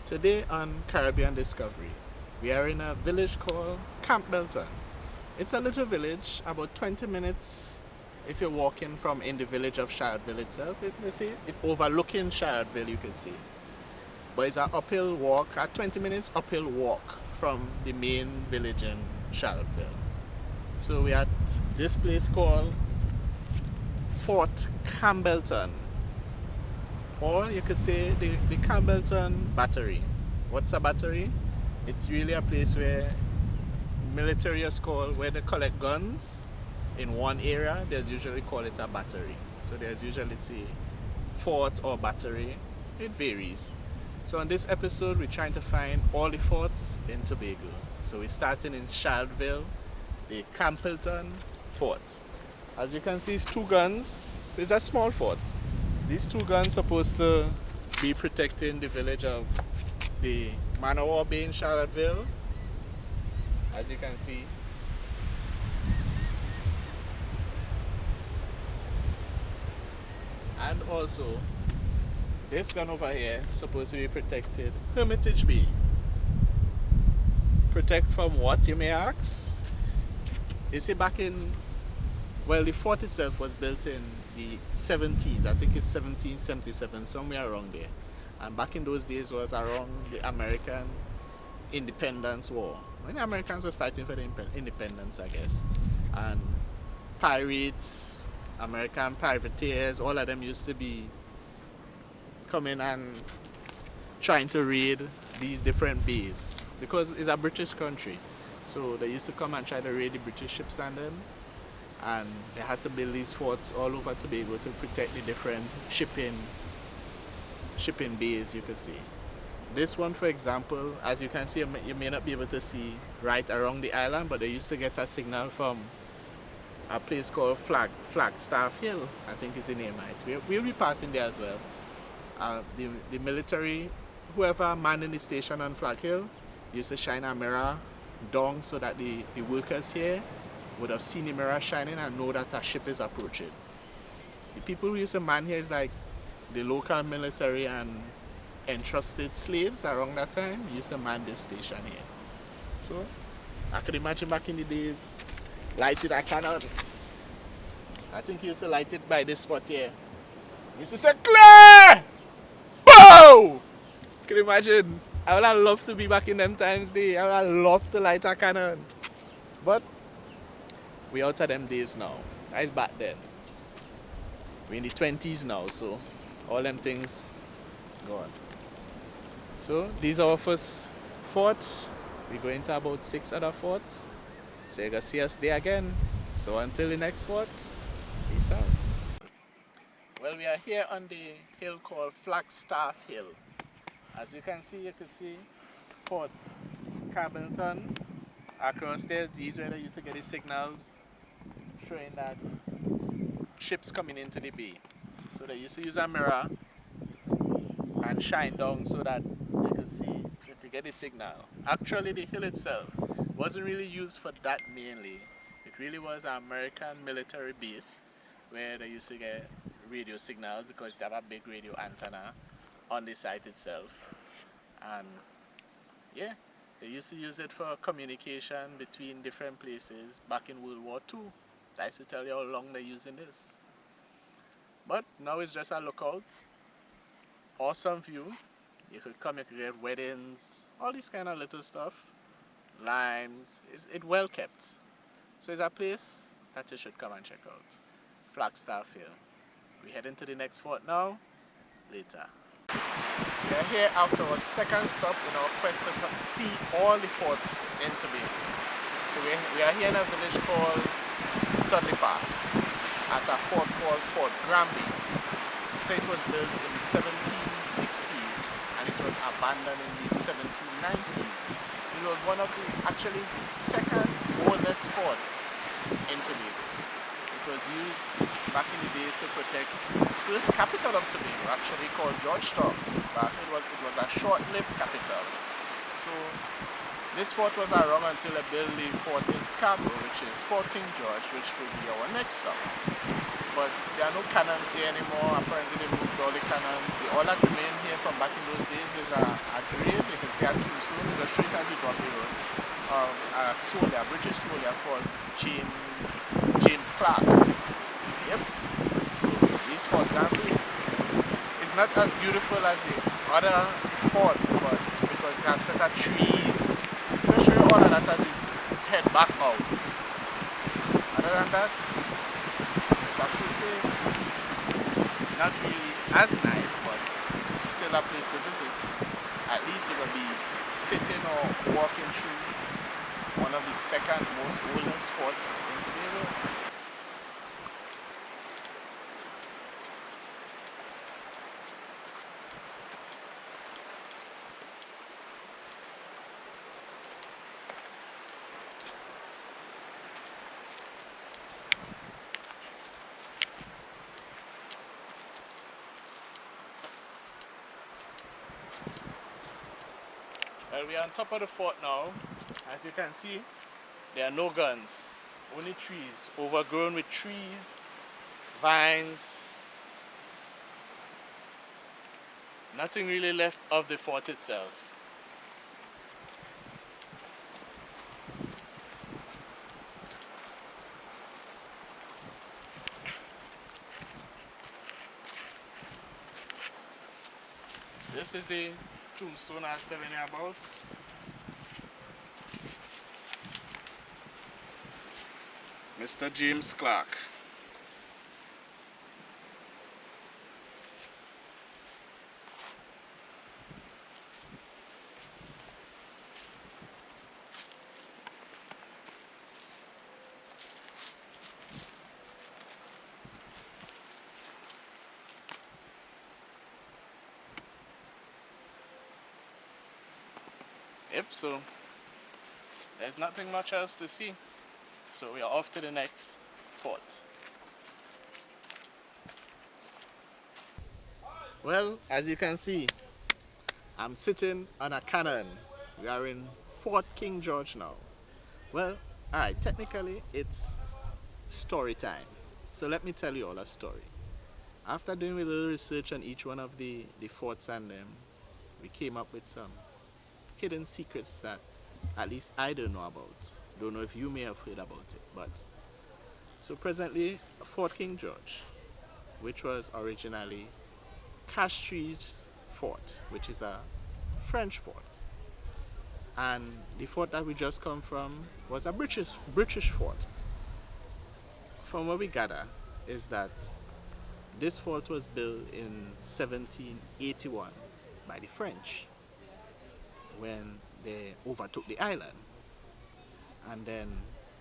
Today on Caribbean Discovery, we are in a village called Camp Belton. It's a little village, about 20 minutes if you're walking from in the village of Shardville itself. It overlooking Shardville, you can see. But it's an uphill walk, a 20 minutes uphill walk from the main village in Shardville. So we're at this place called Fort Campbellton, or you could say the Campbellton Battery. What's a battery? It's really a place where military is called, where they collect guns in one area. There's usually call it a battery. So there's usually say fort or battery. It varies. So on this episode, we're trying to find all the forts in Tobago. So we're starting in Shardville, the Campbellton Fort. As you can see, it's two guns. So it's a small fort. These two guns supposed to be protecting the village of the Man o' War Bay in Charlottesville, as you can see. And also, this gun over here is supposed to be protected Hermitage Bay. Protect from what, you may ask? You see, back in, well, the fort itself was built in the 70s. I think it's 1777, somewhere around there. And back in those days was around the American Independence War, when the Americans were fighting for the independence, I guess. And pirates, American privateers, all of them used to be coming and trying to raid these different bays, because it's a British country. So they used to come and try to raid the British ships and them. And they had to build these forts all over Tobago to protect the different shipping bays, you could see. This one, for example, as you can see, you may not be able to see right around the island, but they used to get a signal from a place called Flagstaff Hill, I think is the name, right? We'll be passing there as well. The military, whoever manning the station on Flag Hill, used to shine a mirror down so that the workers here would have seen the mirror shining and know that a ship is approaching. The people who used to man here is like the local military and entrusted slaves around that time used to man this station here. So I could imagine back in the days, lighted a cannon. I think he used to light it by this spot here. He used to say, "Clear! Bow!" Can you imagine? I would have loved to be back in them times day. I would have loved to light a cannon. But we out of them days now. That is back then. We're in the 20s now, so all them things gone. So these are our first forts. We're going to about 6 other forts. So you're gonna see us there again. So until the next fort, peace out. Well, we are here on the hill called Flagstaff Hill. As you can see Fort Campbellton. Across there, these where they used to get the signals showing that ships coming into the bay. So they used to use a mirror and shine down so that you could see if you get the signal. Actually, the hill itself wasn't really used for that mainly. It really was an American military base where they used to get radio signals, because they have a big radio antenna on the site itself. And yeah, they used to use it for communication between different places back in World War II. I used to tell you how long they're using this. But now it's just a lookout. Awesome view. You could come, you could get weddings, all this kind of little stuff. Limes. It's well kept. So it's a place that you should come and check out. Flagstaff Hill. We're heading to the next fort now. Later. We are here after our second stop in our quest to see all the forts in Tobago. So we are here in a village called Studley Park at a fort called Fort Granby. So it was built in the 1760s and it was abandoned in the 1790s. It was one of the, actually it's the second oldest fort in Tobago. It was used back in the days to protect the first capital of Tobago, actually called Georgetown. But it was a short-lived capital. So this fort was around until they built the fort in Scarborough, which is Fort King George, which will be our next stop. but there are no cannons here anymore. Apparently they moved all the cannons. All that remain here from back in those days is a grave. You can see a tombstone just straight as you drop the road of a soldier, a British soldier called James Clark. Yep. So these forts are great. It's not as beautiful as the other forts, but because it has set of trees. We'll show you all of that as you head back out. Other than that, it's a cool place. Not really as nice, but still a place to visit. At least you're going to be sitting or walking through one of the second most oldest forts in Tobago. Well, we are on top of the fort now. As you can see, there are no guns, only trees, overgrown with trees, vines. Nothing really left of the fort itself. This is the tombstone I was telling you about. Mr. James Clark. Yep, so there's nothing much else to see. So we are off to the next fort. Well, as you can see, I'm sitting on a cannon. We are in Fort King George now. Well, alright, technically it's story time. So let me tell you all a story. After doing a little research on each one of the forts and them, we came up with some hidden secrets that at least I don't know about. Don't know if you may have heard about it, but so presently Fort King George, which was originally Castries Fort, which is a French fort, and the fort that we just come from was a British fort. From what we gather is that this fort was built in 1781 by the French when they overtook the island. And then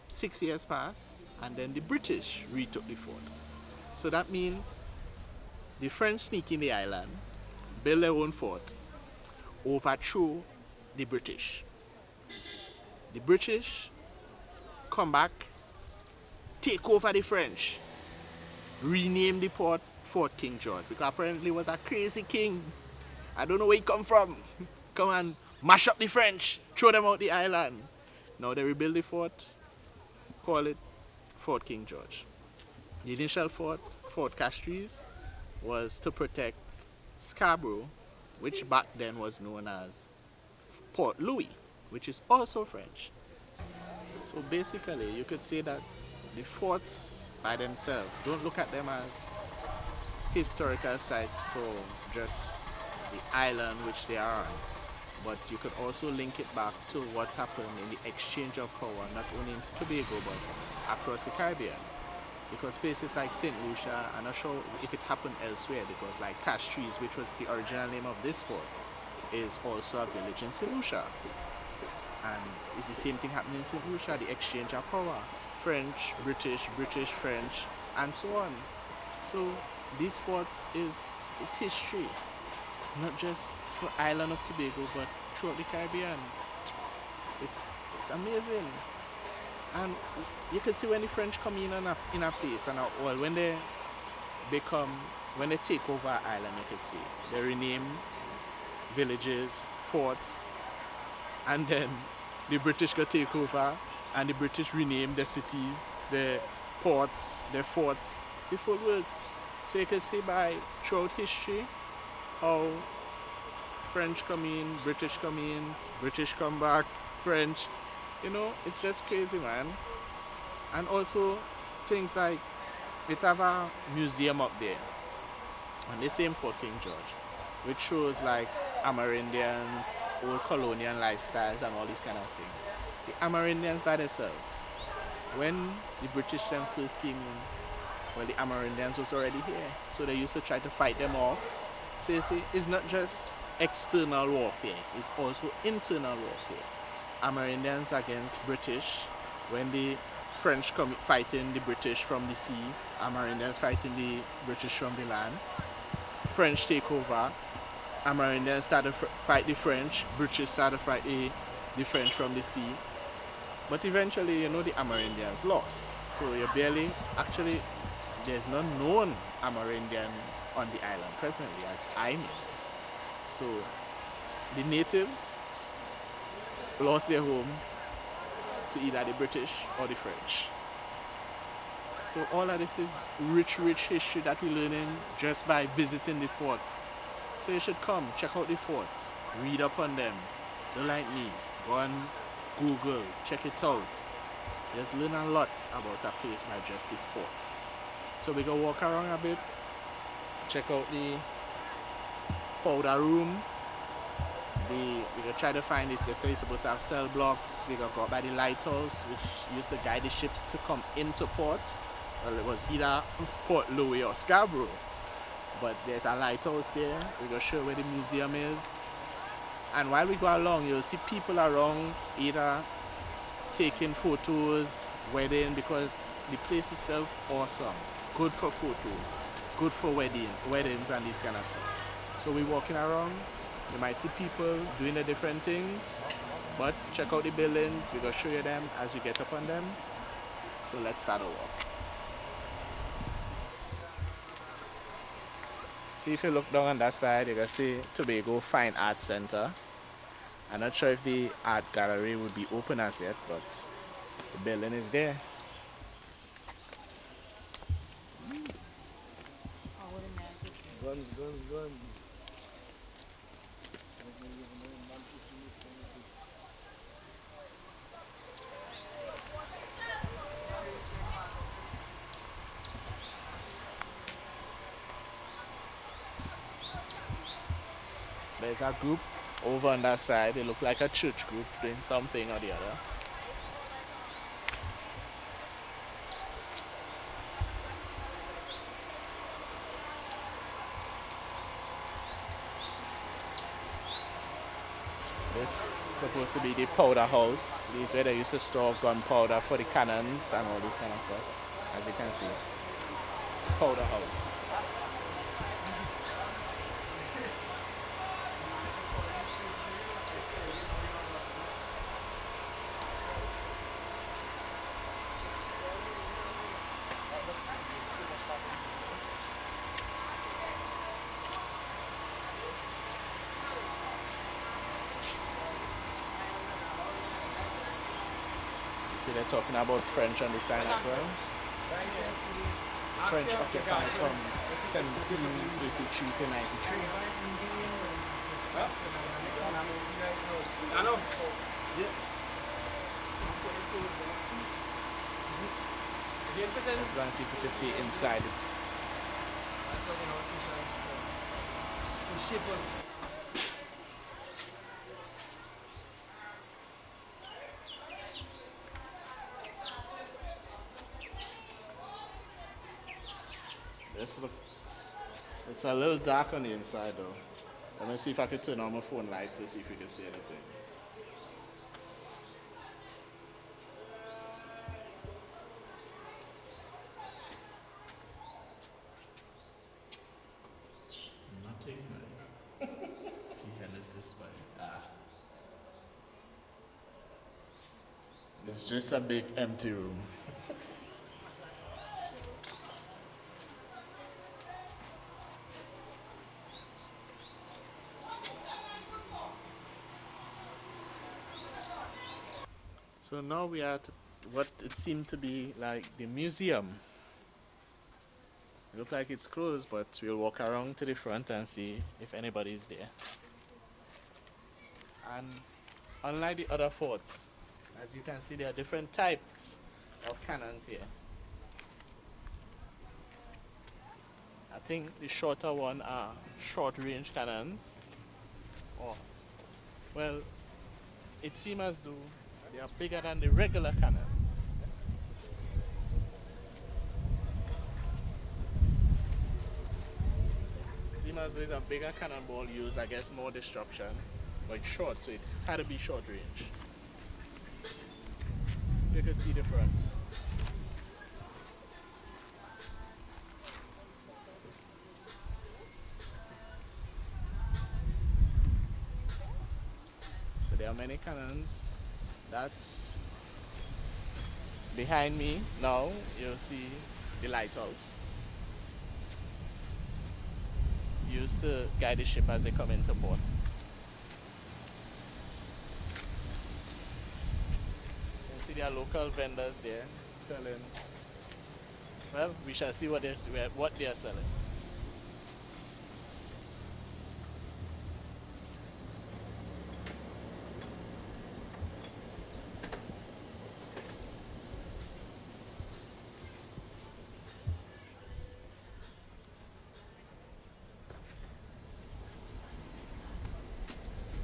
6 years passed, and then the British retook the fort. So that means the French sneak in the island, build their own fort, overthrow the British. The British come back, take over the French, rename the port Fort King George, because apparently he was a crazy king. I don't know where he come from. Come and mash up the French, throw them out the island. Now they rebuild the fort, call it Fort King George. The initial fort, Fort Castries, was to protect Scarborough, which back then was known as Port Louis, which is also French. So basically, you could say that the forts by themselves, don't look at them as historical sites for just the island which they are on, but you could also link it back to what happened in the exchange of power, not only in Tobago but across the Caribbean. Because places like St. Lucia, I'm not sure if it happened elsewhere, because like Castries, which was the original name of this fort, is also a village in St. Lucia. And it's the same thing happening in St. Lucia, the exchange of power. French, British, British, French, and so on. So these forts is history, not just for island of Tobago, but throughout the Caribbean. It's amazing. And you can see when the French come in a place, and well, when they take over an island, you can see they rename villages, forts, and then the British go take over, and the British rename their cities, their ports, their forts, the food worked. So you can see by throughout history how French come in, British come in, British come back, French. You know, it's just crazy, man. And also things like it have a museum up there on the same Fort King George, which shows like Amerindians, old colonial lifestyles and all these kind of things. The Amerindians by themselves, when the British then first came in, well the Amerindians was already here. So they used to try to fight them off. So you see, it's not just external warfare, it's also internal warfare. Amerindians against British, when the French come fighting the British from the sea, Amerindians fighting the British from the land. French take over, Amerindians start to fight the French, British start to fight the French from the sea. But eventually, you know, the Amerindians lost. So you barely, actually, there's no known Amerindian on the island presently, as I know. So the natives lost their home to either the British or the French. So all of this is rich, rich history that we're learning just by visiting the forts. So you should come, check out the forts, read up on them. Don't like me, go on Google, check it out. Just learn a lot about a place by just the forts. So we go walk around a bit, check out the powder room. We go try to find this. They say you're supposed to have cell blocks. We go out by the lighthouse, which used to guide the ships to come into port. Well, it was either Port Louis or Scarborough. But there's a lighthouse there. We go show where the museum is. And while we go along, you'll see people around either taking photos, wedding, because the place itself awesome. Good for photos, good for weddings and this kind of stuff. So we're walking around. You might see people doing the different things, but check out the buildings. We're gonna show you them as we get up on them. So let's start our walk. See, if you look down on that side, you can see Tobago Fine Arts Center. I'm not sure if the art gallery would be open as yet, but the building is there. Guns, guns, guns. There's a group over on that side. They look like a church group doing something or the other. This is supposed to be the powder house. This is where they used to store gunpowder for the cannons and all this kind of stuff. As you can see, powder house. See, they're talking about French on the sign as well. French occupied from 1783 to 93. Let's go and see if we can see inside it. This look, it's a little dark on the inside though. Let me see if I can turn on my phone light to see if we can see anything. Nothing, man. What the hell is this, man? It's just a big empty room. So now we are at what it seemed to be like the museum. Look like it's closed, but we'll walk around to the front and see if anybody is there. And unlike the other forts, as you can see, there are different types of cannons here. I think the shorter one are short range cannons. Or, well, it seems as though they are bigger than the regular cannon. It seems as though it's a bigger cannonball used, I guess, more destruction. But it's short, so it had to be short range. You can see the front. So there are many cannons. That's behind me now. You'll see the lighthouse. Used to guide the ship as they come into port. You can see there are local vendors there selling. Well, we shall see what they are selling.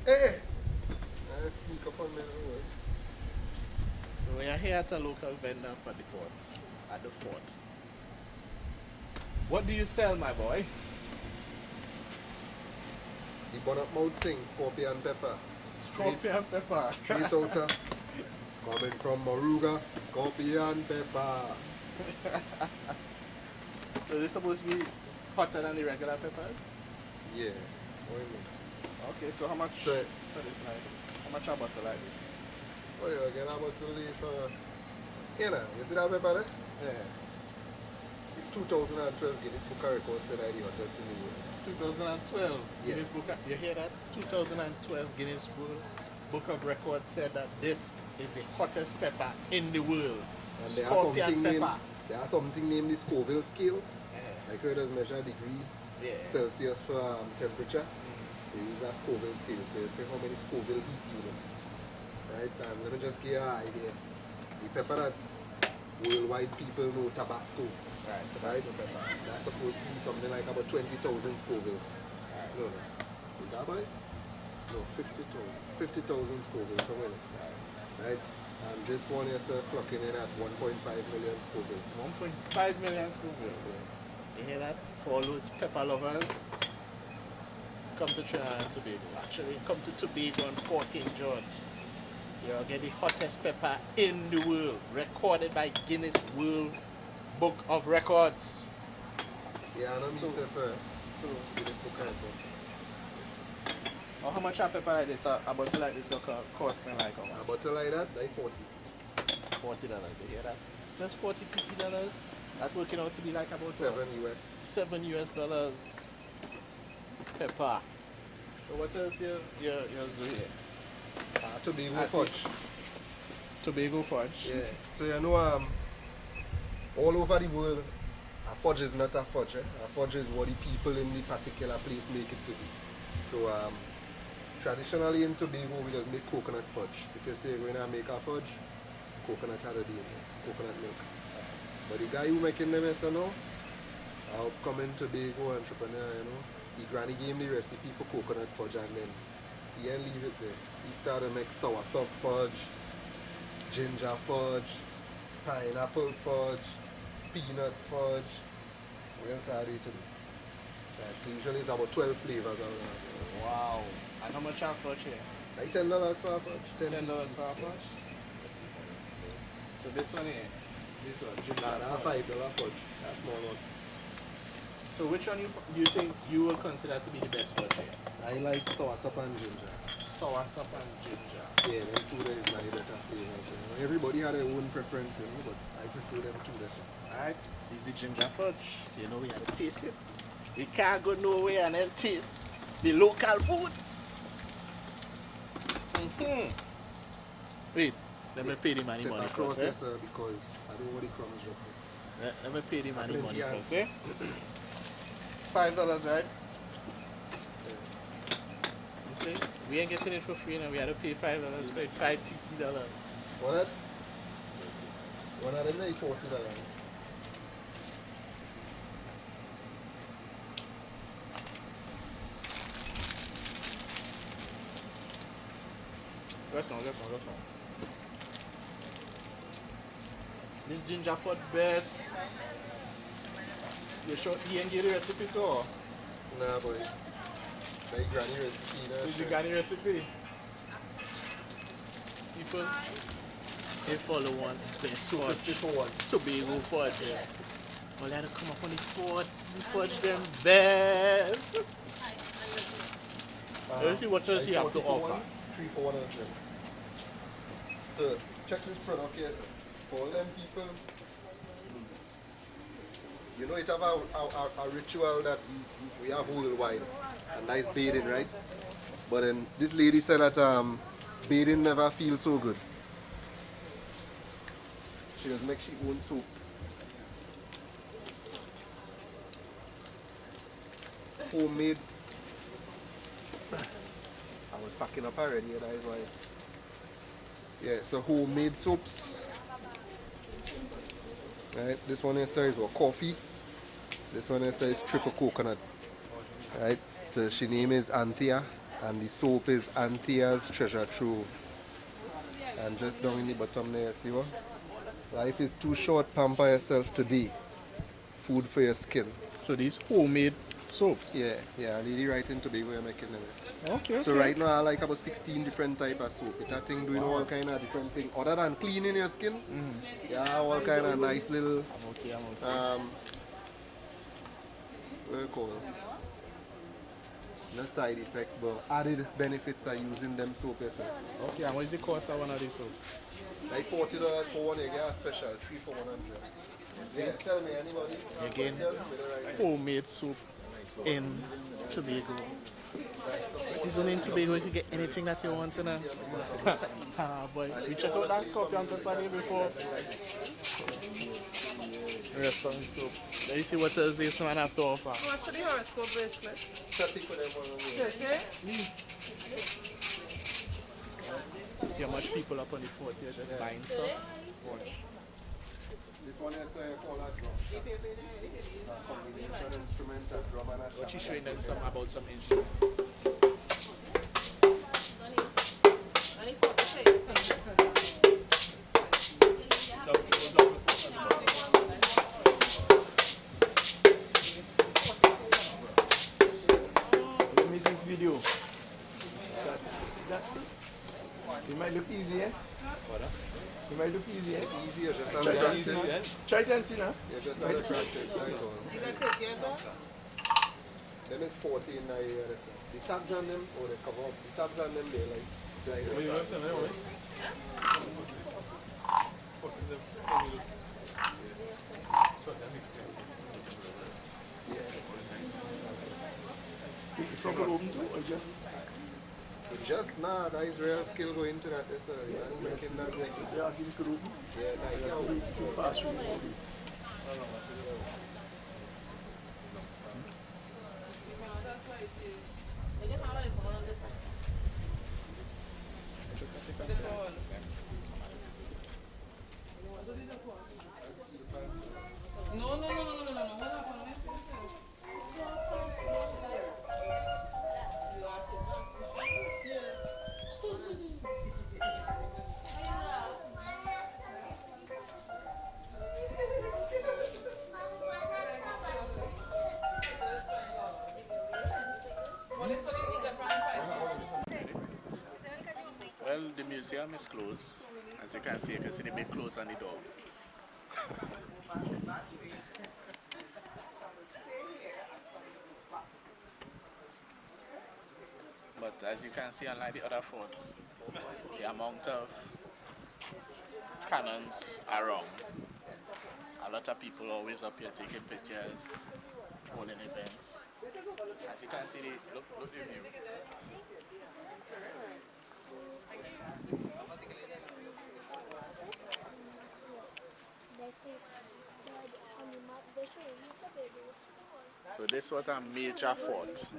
Hey! I sneak up on me now. So we are here at a local vendor at the port, at the fort. What do you sell, my boy? The bonnet mouth thing, scorpion pepper. Scorpion pepper. Straight out coming from Moruga, scorpion pepper. So this supposed to be hotter than the regular peppers? Yeah, what do you mean? Okay, so how much So, for this like this? How much a bottle like this? what do you get about to leave for? You see that pepper there? Yeah. The 2012 Guinness Book of Records said I the hottest in the world. 2012 Yeah. Guinness Book. You hear that? 2012 Guinness Book of Records said that this is the hottest pepper in the world. And there Scorpion pepper. there are something named the Scoville scale. Yeah. Like where it does measure degree Yeah. Celsius for temperature. They use a Scoville scale, so you see how many Scoville heat units. Right, and let me just give you an idea. The pepper that worldwide people know, Tabasco, Right, right? Tabasco pepper. That's supposed to be something like about 20,000 Scoville. Right. No, no. Is that right? No, 50,000. 50,000 Scoville, somewhere like that. Right? And this one is clocking in at 1.5 million Scoville. 1.5 million Scoville. Yeah. You hear that? For all those pepper lovers, come to Trinidad and Tobago. Actually, come to Tobago on 14 June. You'll get the hottest pepper in the world, recorded by Guinness World Book of Records. Yeah, I know me So- says, So, Guinness Book of Records. how much a pepper like this, a bottle like this, will cost me like how A much? bottle like that, like 40. $40. You hear that? That's $40 TT. That's working out to be like about 7 US. $7 pepper. So what else you do here? Tobago I see. fudge. Tobago fudge. Yeah. So you know, all over the world, a fudge is not a fudge. A fudge is what the people in the particular place make it to be. So traditionally in Tobago, we just make coconut fudge. If you say you're going to make a fudge, coconut had to be in there, coconut milk. But the guy who making them is now, upcoming Tobago entrepreneur, you know, he granny gave me the recipe for coconut fudge and then he didn't leave it there. He started to make sour soft fudge, ginger fudge, pineapple fudge, peanut fudge. What else are they to do? Right, so usually it's about 12 flavors around. Wow. And how much are fudge here? Like $10 for a fudge. $10 for a fudge? So this one here, this one, ginger Nah, fudge. $5 fudge. That's small one. So which one do you think you will consider to be the best fudge here? I like sour sop and ginger. Sour sop and ginger. Yeah, them two there is my better flavors. You know. Everybody had their own preference, you know, but I prefer them two this one. Alright, this is the ginger fudge. You know we have to taste it. We can't go nowhere and then taste the local foods. Wait, let me pay the money Step money across first. Eh? this because I don't want the crumbs dropping. Let me pay the man the Plenty money hands. first, eh? $5, right? You see? We ain't getting it for free now. We had to pay $5 for it. Five TT dollars. What? One of them like $40. Let's not. This ginger pot best. You sure he ain't get the recipe too? Or? Nah, boy. Like granny recipe. Nah, Is the sure. Ghani recipe? People, they follow one best 250 fudge. for one. Tobago fudge, yeah. Well, they had to come up on the fudge. The fudge them best. Let's see what else Like you have to 40 for offer. one, 3 for 100. So, check this product here, sir. For all them people, you know it have a ritual that we have worldwide. A nice bathing, right? But then this lady said that bathing never feels so good. She just make she own soap. Homemade. I was packing up already, that is why. Yeah, so homemade soaps. Right, this one here says coffee. This one here says triple coconut. Right, so she name is Anthea, and the soap is Anthea's Treasure Trove. And just down in the bottom there, see what? Life is too short, pamper yourself today. Food for your skin. So these homemade soaps. Yeah, yeah, lady right in Tobago you're making them. Okay. So right now I like about 16 different type of soap. It's a thing doing all kind of different things. Other than cleaning your skin, yeah, all kind of nice little I'm okay. what do you call it? No side effects, but added benefits are using them soap yourself. Okay, and what is the cost of one of these soaps? Like $40 for one, you get a special 3 for 100. Yeah, tell me anybody. Again, homemade soap in Tobago. This one in Tobago, you can get anything that you want to know. Ah, boy. We check out that scorpion pepper there before. Restaurant soap. Let me see what else this one have to offer. What's the horoscope bracelet? 30 for them one. You see how much people up on the fort here just buying stuff? Watch. This one is called a drum. A combination instrument, a drum and a But she's shaka. showing them some about some instruments. Miss this video. It might look easy, eh? It might look easy, eh? It's easier, just have Try a it and see, practice. eh? Try it and see now. You just have to practice, that is all. These are 30 years old? Them is 14 now here, that's it. The tags on them, or they cover up. The tags on them, they're like From the open too, or just just nah, that is real skill going into that, that's you know, making that like, yeah, give it to the open. yeah, like, yo, To pass through. No, no, no, no, no, no, no. Hold on, hold on. Well, the museum is closed. As you can see the big close on the door. But as you can see, unlike the other forts, the amount of cannons are wrong. A lot of people always up here taking pictures, holding events. As you can see, look the view. So this was a major fort,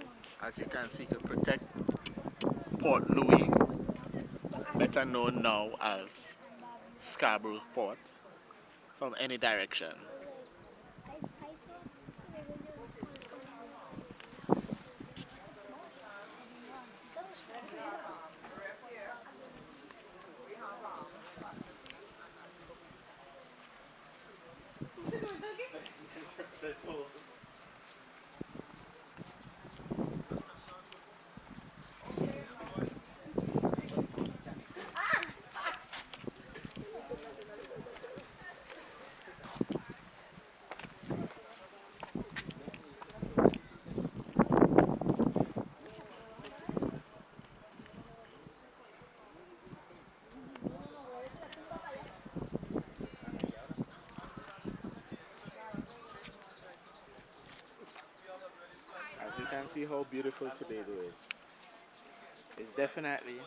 as you can see, to protect Port Louis, better known now as Scarborough Port, from any direction. As you can see how beautiful Tobago is. It's definitely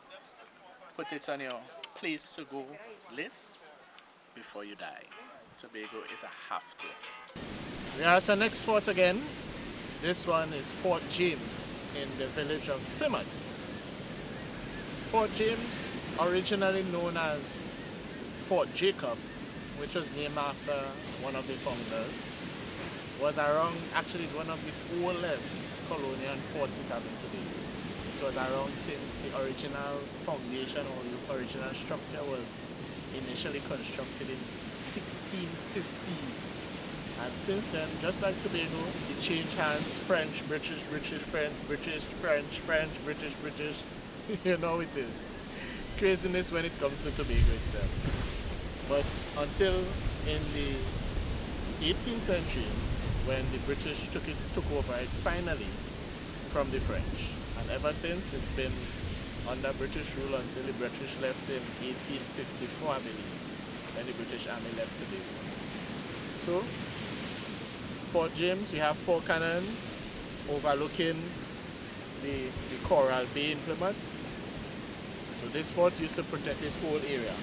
put it on your place to go list before you die. Tobago is a have to. We are at our next fort again. This one is Fort James in the village of Plymouth. Fort James, originally known as Fort Jacob, which was named after one of the founders, was around, actually it's one of the oldest colonial forts it has been today. It was around since the original foundation or the original structure was initially constructed in 1650s. And since then, just like Tobago, it changed hands, French, British, British, French, British, French, French, British, British. You know it is. Craziness when it comes to Tobago itself. But until in the 18th century, when the British took over it finally from the French. And ever since, it's been under British rule until the British left in 1854, I believe, when the British Army left Tobago. So, Fort James, we have 4 cannons overlooking the Coral Bay in Plymouth. So this fort used to protect this whole area.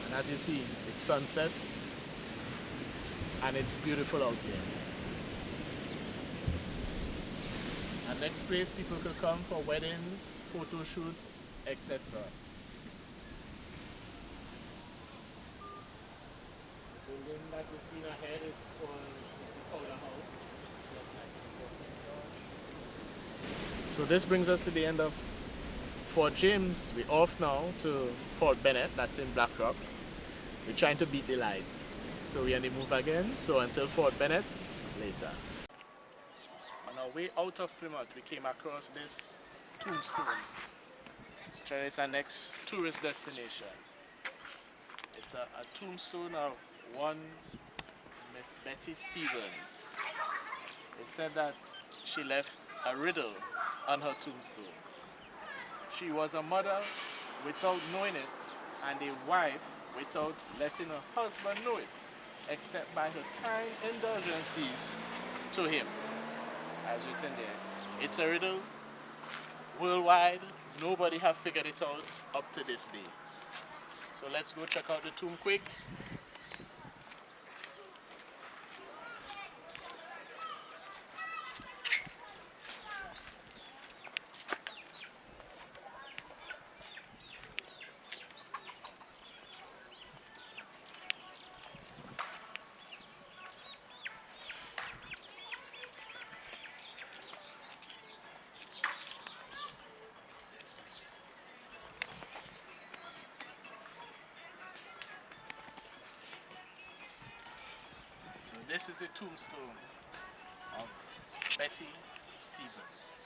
And as you see, it's sunset and it's beautiful out here. And next place people could come for weddings, photo shoots, etc. The building that you see ahead is the Powder House, just like Fort King George. So this brings us to the end of Fort James. We're off now to Fort Bennett, that's in Blackrock. We're trying to beat the line. So we're on the move again. So until Fort Bennett, later. On our way out of Plymouth, we came across this tombstone. It's our next tourist destination. It's a tombstone of one Miss Betty Stevens. It said that she left a riddle on her tombstone. She was a mother without knowing it, and a wife without letting her husband know it, except by her kind indulgences to him. As written there. It's a riddle worldwide. Nobody have figured it out up to this day. So let's go check out the tomb quick. So this is the tombstone of Betty Stevens.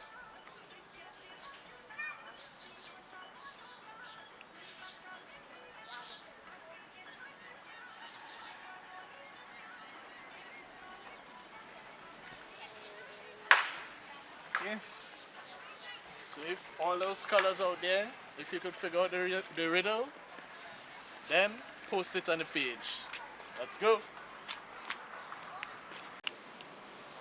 Okay. So if all those colors out there, if you could figure out the riddle, then post it on the page. Let's go.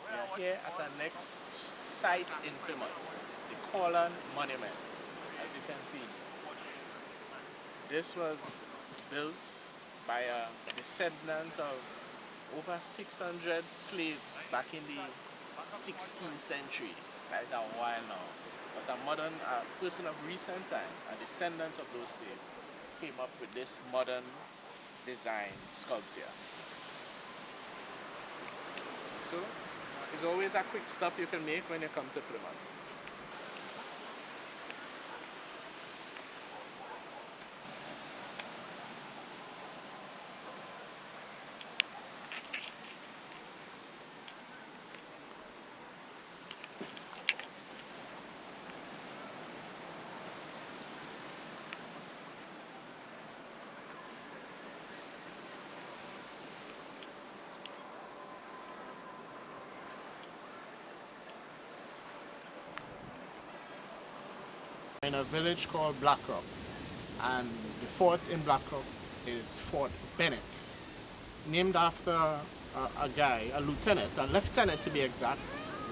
We are here at our next site in Plymouth, the Corlan Monument. As you can see, this was built by a descendant of over 600 slaves back in the 16th century. That is a while now. But a modern person of recent time, a descendant of those slaves, came up with this modern design sculpture. So it's always a quick stop you can make when you come to Plymouth. In a village called Blackrock, and the fort in Blackrock is Fort Bennett, named after a guy, a lieutenant, a lieutenant to be exact,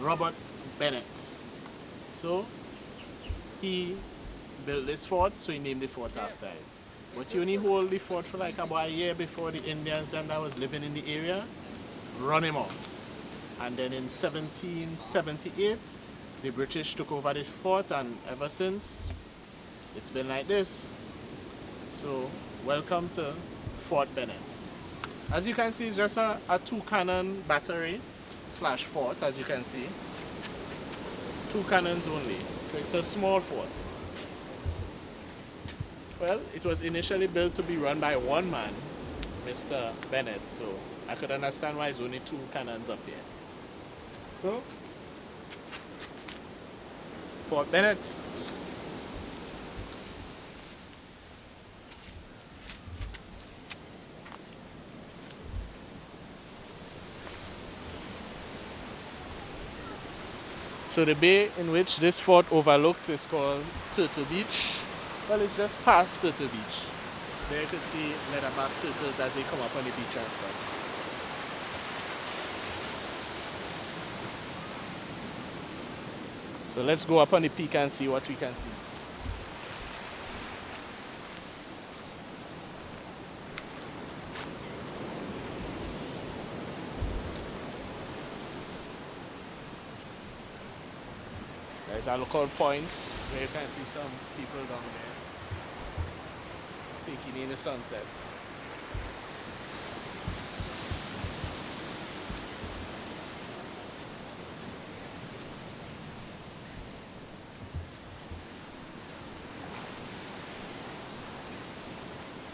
Robert Bennett. So he built this fort, so he named the fort after him. But he only hold the fort for like about a year before the Indians then that was living in the area run him out. And then in 1778, the British took over the fort, and ever since it's been like this. So welcome to Fort Bennett. As you can see, it's just a two cannon battery slash fort, as you can see. Two cannons only. So it's a small fort. Well, it was initially built to be run by one man, Mr. Bennett, so I could understand why there's only two cannons up here. So, Fort Bennett. So the bay in which this fort overlooks is called Turtle Beach. Well, it's just past Turtle Beach. There you could see leatherback turtles as they come up on the beach and stuff. So let's go up on the peak and see what we can see. There's a local point where you can see some people down there taking in the sunset.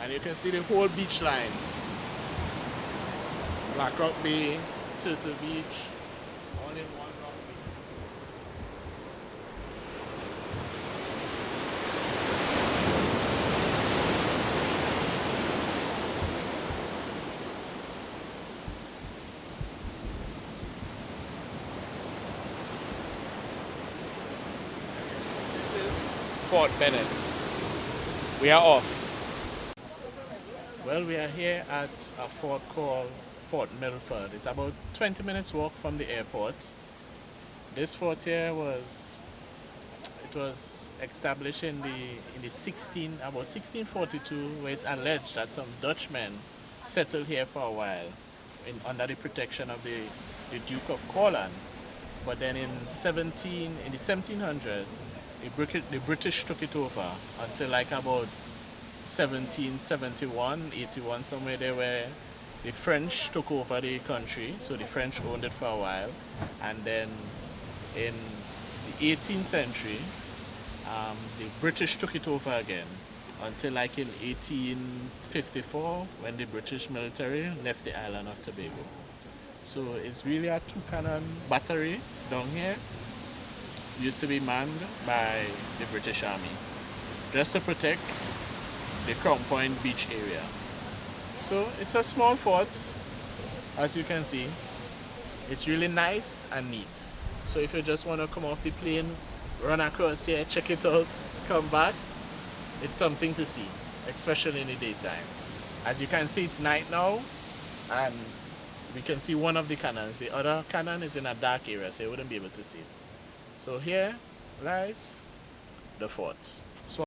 And you can see the whole beach line. Blackrock Bay, Turtle Beach, all in one rock bay. This is Fort Bennett. We are off. Well, we are here at a fort called Fort Milford. It's about 20 minutes walk from the airport. This fort here was established in the about 1642, where it's alleged that some Dutchmen settled here for a while under the protection of the Duke of Courland. But then in the 1700s, the British took it over until like about 1771, 81, somewhere there, where the French took over the country. So the French owned it for a while, and then in the 18th century, the British took it over again until like in 1854, when the British military left the island of Tobago. So it's really a two-cannon battery down here. Used to be manned by the British Army just to protect the Crown Point beach area. So it's a small fort, as you can see. It's really nice and neat. So if you just want to come off the plane, run across here, check it out, come back, it's something to see, especially in the daytime. As you can see, it's night now, and we can see one of the cannons. The other cannon is in a dark area, so you wouldn't be able to see it. So here lies the fort.